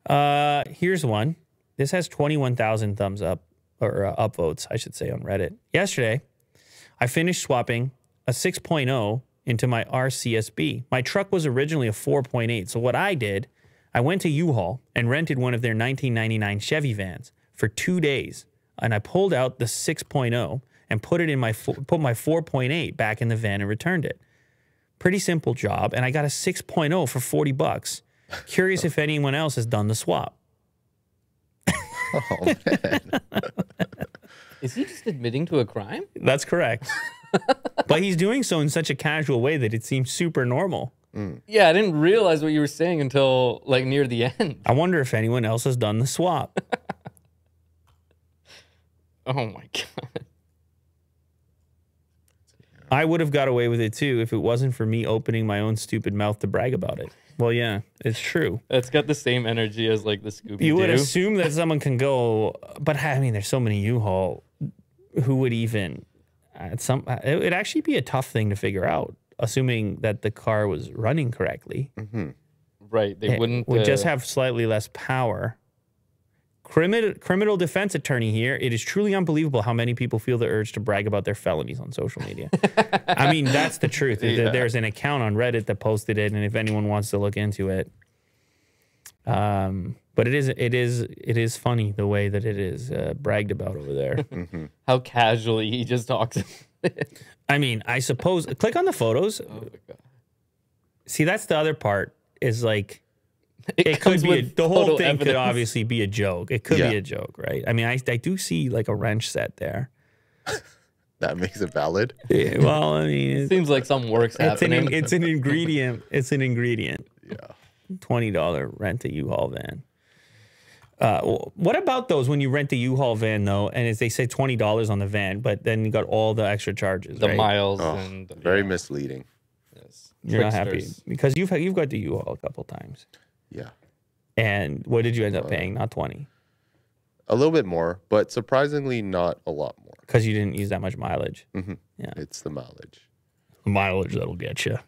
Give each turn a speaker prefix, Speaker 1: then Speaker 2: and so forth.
Speaker 1: Here's one. This has 21,000 thumbs up, or upvotes, I should say, on Reddit. Yesterday, I finished swapping a 6.0 into my RCSB. My truck was originally a 4.8. So what I did, I went to UHaul and rented one of their 1999 Chevy vans for 2 days. And I pulled out the 6.0 and put it in my 4.8 back in the van and returned it. Pretty simple job. And I got a 6.0 for 40 bucks. Curious if anyone else has done the swap.
Speaker 2: Oh, man.
Speaker 3: Is he just admitting to a crime?
Speaker 1: That's correct. But he's doing so in such a casual way that it seems super normal.
Speaker 3: Yeah, I didn't realize what you were saying until like near the end.
Speaker 1: I wonder if anyone else has done the swap.
Speaker 3: Oh my God.
Speaker 1: I would have got away with it too if it wasn't for me opening my own stupid mouth to brag about it. Well, yeah, it's true.
Speaker 3: It's got the same energy as like the Scooby-Doo.
Speaker 1: You would assume that someone can go, but I mean, there's so many U-Haul. Who would even? It would actually be a tough thing to figure out, assuming that the car was running correctly.
Speaker 3: Right? They wouldn't.
Speaker 1: Would just have slightly less power. Criminal defense attorney here. It is truly unbelievable how many people feel the urge to brag about their felonies on social media. I mean, that's the truth.
Speaker 3: Yeah.
Speaker 1: There's an account on Reddit that posted it, and if anyone wants to look into it, but it is funny the way that it is bragged about over there.
Speaker 3: How casually he just talks.
Speaker 1: I mean, I suppose click on the photos.
Speaker 3: Oh my God.
Speaker 1: See, that's the other part. Is like.
Speaker 3: It
Speaker 1: could be
Speaker 3: with
Speaker 1: the whole
Speaker 3: photo
Speaker 1: thing
Speaker 3: evidence.
Speaker 1: could obviously be a joke. It could be a joke, right? I mean, I do see like a wrench set there.
Speaker 2: That makes it valid.
Speaker 1: Yeah, well, I mean,
Speaker 3: Seems like some work's happening.
Speaker 1: it's an ingredient. It's an ingredient.
Speaker 2: Yeah.
Speaker 1: $20 rent a U-Haul van. What about those when you rent the U-Haul van though, and as they say $20 on the van, but then you got all the extra charges,
Speaker 3: the
Speaker 1: right?
Speaker 3: miles
Speaker 2: Oh,
Speaker 3: and
Speaker 2: very misleading.
Speaker 3: yes.
Speaker 1: You're not happy
Speaker 3: Tricksters.
Speaker 1: because you've got the U-Haul a couple times.
Speaker 2: Yeah.
Speaker 1: And what did you end up paying? Not 20.
Speaker 2: A little bit more, but surprisingly not a lot more.
Speaker 1: Because you didn't use that much mileage. Yeah.
Speaker 2: It's the mileage.
Speaker 1: Mileage that'll get you.